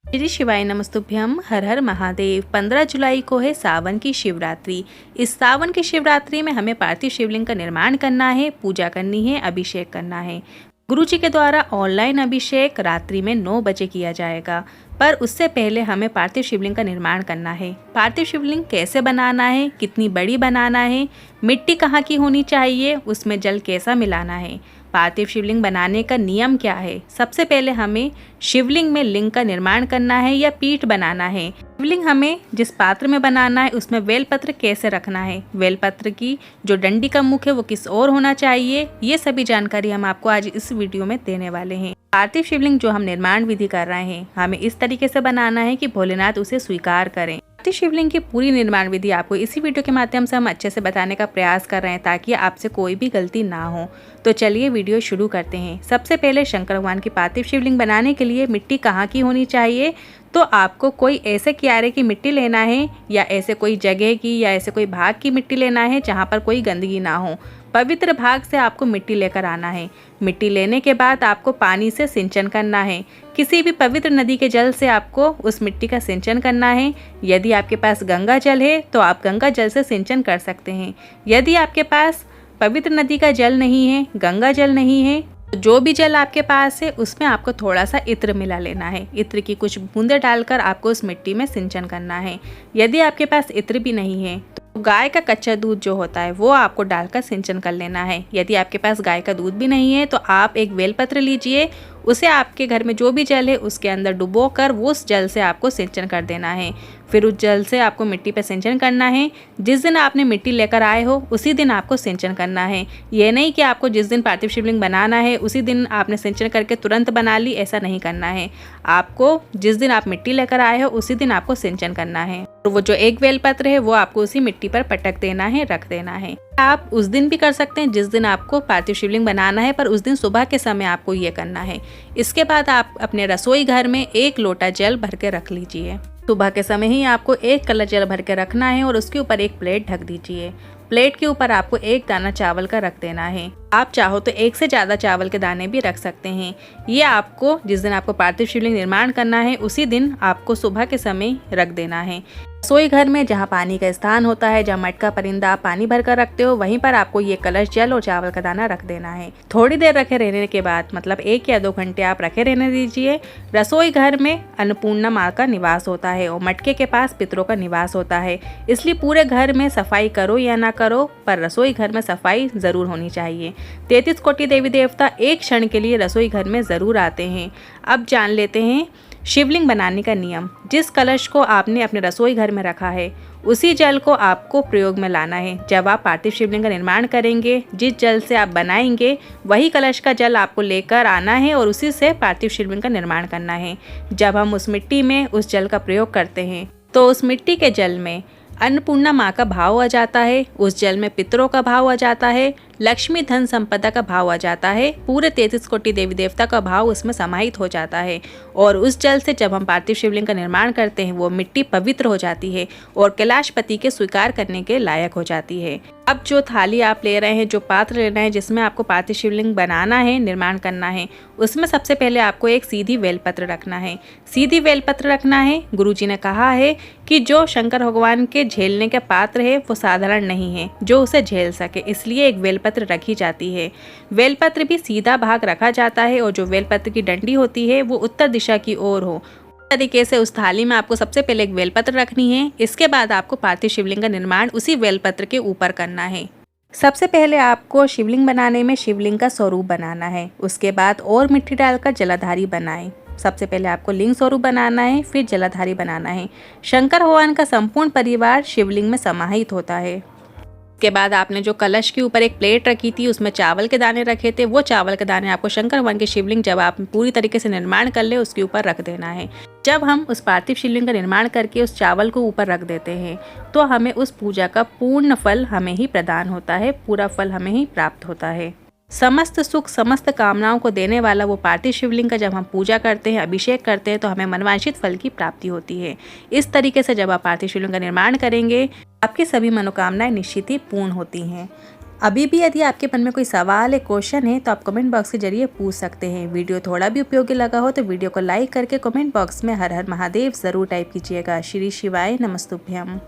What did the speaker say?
श्री शिवाय नमस्तुभ्यम। हर हर महादेव। 15 जुलाई को है सावन की शिवरात्रि। इस सावन की शिवरात्रि में हमें पार्थिव शिवलिंग का निर्माण करना है, पूजा करनी है, अभिषेक करना है। गुरु जी के द्वारा ऑनलाइन अभिषेक रात्रि में 9 बजे किया जाएगा, पर उससे पहले हमें पार्थिव शिवलिंग का निर्माण करना है। पार्थिव शिवलिंग कैसे बनाना है, कितनी बड़ी बनाना है, मिट्टी कहाँ की होनी चाहिए, उसमें जल कैसा मिलाना है, पार्थिव शिवलिंग बनाने का नियम क्या है। सबसे पहले हमें शिवलिंग में लिंग का निर्माण करना है या पीठ बनाना है। शिवलिंग हमें जिस पात्र में बनाना है उसमें बेलपत्र कैसे रखना है, बेलपत्र की जो डंडी का मुख है वो किस ओर होना चाहिए, ये सभी जानकारी हम आपको आज इस वीडियो में देने वाले हैं। पार्थिव शिवलिंग जो हम निर्माण विधि कर रहे हैं, हमें इस तरीके से बनाना है कि भोलेनाथ उसे स्वीकार करें। पार्थिव शिवलिंग की पूरी निर्माण विधि आपको इसी वीडियो के माध्यम से हम अच्छे से बताने का प्रयास कर रहे हैं ताकि आपसे कोई भी गलती ना हो। तो चलिए वीडियो शुरू करते हैं। सबसे पहले शंकर भगवान की पार्थिव शिवलिंग बनाने के लिए मिट्टी कहाँ की होनी चाहिए, तो आपको कोई ऐसे किनारे की मिट्टी लेना है या ऐसे कोई जगह की या ऐसे कोई भाग की मिट्टी लेना है जहाँ पर कोई गंदगी ना हो। पवित्र भाग से आपको मिट्टी लेकर आना है। मिट्टी लेने के बाद आपको पानी से सिंचन करना है। किसी भी पवित्र नदी के जल से आपको उस मिट्टी का सिंचन करना है। यदि आपके पास गंगा जल है तो आप गंगा जल से सिंचन कर सकते हैं। यदि आपके पास पवित्र नदी का जल नहीं है, गंगा जल नहीं है, तो जो भी जल आपके पास है उसमें आपको थोड़ा सा इत्र मिला लेना है। इत्र की कुछ बूंदे डालकर आपको उस मिट्टी में सिंचन करना है। यदि आपके पास इत्र भी नहीं है तो गाय का कच्चा दूध जो होता है वो आपको डालकर सिंचन कर लेना है। यदि आपके पास गाय का दूध भी नहीं है तो आप एक बेलपत्र लीजिए, उसे आपके घर में जो भी जल है उसके अंदर डुबोकर वो उस जल से आपको सिंचन कर देना है। फिर उस जल से आपको मिट्टी पर सिंचन करना है। जिस दिन आपने मिट्टी लेकर आए हो उसी दिन आपको सिंचन करना है। ये नहीं कि आपको जिस दिन पार्थिव शिवलिंग बनाना है उसी दिन आपने सिंचन करके तुरंत बना ली, ऐसा नहीं करना है। आपको जिस दिन आप मिट्टी लेकर आए हो उसी दिन आपको सिंचन करना है। और वो जो एक बेलपत्र है वो आपको उसी मिट्टी पर पटक देना है, रख देना है। आप उस दिन भी कर सकते हैं जिस दिन आपको पार्थिव शिवलिंग बनाना है, पर उस दिन सुबह के समय आपको ये करना है। इसके बाद आप अपने रसोई घर में 1 लोटा जल भर के रख लीजिए। सुबह के समय ही आपको 1 कलश जल भर के रखना है और उसके ऊपर एक प्लेट ढक दीजिए। प्लेट के ऊपर आपको 1 दाना चावल का रख देना है। आप चाहो तो 1 से ज़्यादा चावल के दाने भी रख सकते हैं। ये आपको जिस दिन आपको पार्थिव शिवलिंग निर्माण करना है उसी दिन आपको सुबह के समय रख देना है। रसोई घर में जहाँ पानी का स्थान होता है, जहाँ मटका परिंदा आप पानी भर कर रखते हो, वहीं पर आपको ये कलश जल और चावल का दाना रख देना है। थोड़ी देर रखे रहने के बाद मतलब 1 या 2 घंटे आप रखे रहने दीजिए। रसोई घर में अन्नपूर्णा माँ का निवास होता है और मटके के पास पितरों का निवास होता है, इसलिए पूरे घर में सफाई करो या ना करो पर रसोई घर में सफाई ज़रूर होनी चाहिए। 33 कोटि देवी देवता एक क्षण के लिए रसोई घर में ज़रूर आते हैं। अब जान लेते हैं शिवलिंग बनाने का नियम। जिस कलश को आपने अपने रसोई घर में रखा है उसी जल को आपको प्रयोग में लाना है। जब आप पार्थिव शिवलिंग का निर्माण करेंगे, जिस जल से आप बनाएंगे वही कलश का जल आपको लेकर आना है और उसी से पार्थिव शिवलिंग का निर्माण करना है। जब हम उस मिट्टी में उस जल का प्रयोग करते हैं तो उस मिट्टी के जल में अन्नपूर्णा माँ का भाव आ जाता है, उस जल में पितरों का भाव आ जाता है, लक्ष्मी धन संपदा का भाव आ जाता है, पूरे 33 कोटि देवी देवता का भाव उसमें समाहित हो जाता है। और उस जल से जब हम पार्थिव शिवलिंग का निर्माण करते हैं वो मिट्टी पवित्र हो जाती है और कैलाशपति के स्वीकार करने के लायक हो जाती है। अब जो थाली आप ले रहे हैं, जो पात्र लेना है जिसमें आपको पार्थिव शिवलिंग बनाना है, निर्माण करना है, उसमें सबसे पहले आपको एक सीधी बेलपत्र रखना है। सीधी बेलपत्र रखना है। गुरुजी ने कहा है कि जो शंकर भगवान के झेलने का पात्र है वो साधारण नहीं है, जो उसे झेल सके, इसलिए एक बेलपत्र रखी जाती है। बेलपत्र भी सीधा भाग रखा जाता है और जो बेलपत्र की डंडी होती है वो उत्तर दिशा की ओर हो। तरीके से उस थाली में आपको सबसे पहले एक बेलपत्र रखनी है। इसके बाद आपको पार्थिव शिवलिंग का निर्माण उसी बेलपत्र के ऊपर करना है। सबसे पहले आपको शिवलिंग बनाने में शिवलिंग का स्वरूप बनाना है। उसके बाद और मिट्टी डालकर जलाधारी बनाएं। सबसे पहले आपको लिंग स्वरूप बनाना है, फिर जलाधारी बनाना है। शंकर भगवान का संपूर्ण परिवार शिवलिंग में समाहित होता है। के बाद आपने जो कलश के ऊपर एक प्लेट रखी थी उसमें चावल के दाने रखे थे, वो चावल के दाने आपको शंकर भगवान की शिवलिंग जब आप पूरी तरीके से निर्माण कर ले उसके ऊपर रख देना है। जब हम उस पार्थिव शिवलिंग का निर्माण करके उस चावल को ऊपर रख देते हैं तो हमें उस पूजा का पूर्ण फल हमें ही प्रदान होता है, पूरा फल हमें ही प्राप्त होता है। समस्त सुख समस्त कामनाओं को देने वाला वो पार्थिव शिवलिंग का जब हम पूजा करते हैं, अभिषेक करते हैं तो हमें मनवांछित फल की प्राप्ति होती है। इस तरीके से जब आप पार्थिव शिवलिंग का निर्माण करेंगे आपकी सभी मनोकामनाएं निश्चित ही पूर्ण होती हैं। अभी भी यदि आपके मन में कोई सवाल है, क्वेश्चन है तो आप कमेंट बॉक्स के जरिए पूछ सकते हैं। वीडियो थोड़ा भी उपयोगी लगा हो तो वीडियो को लाइक करके कमेंट बॉक्स में हर हर महादेव ज़रूर टाइप कीजिएगा। श्री शिवाय नमस्तुभ्यम।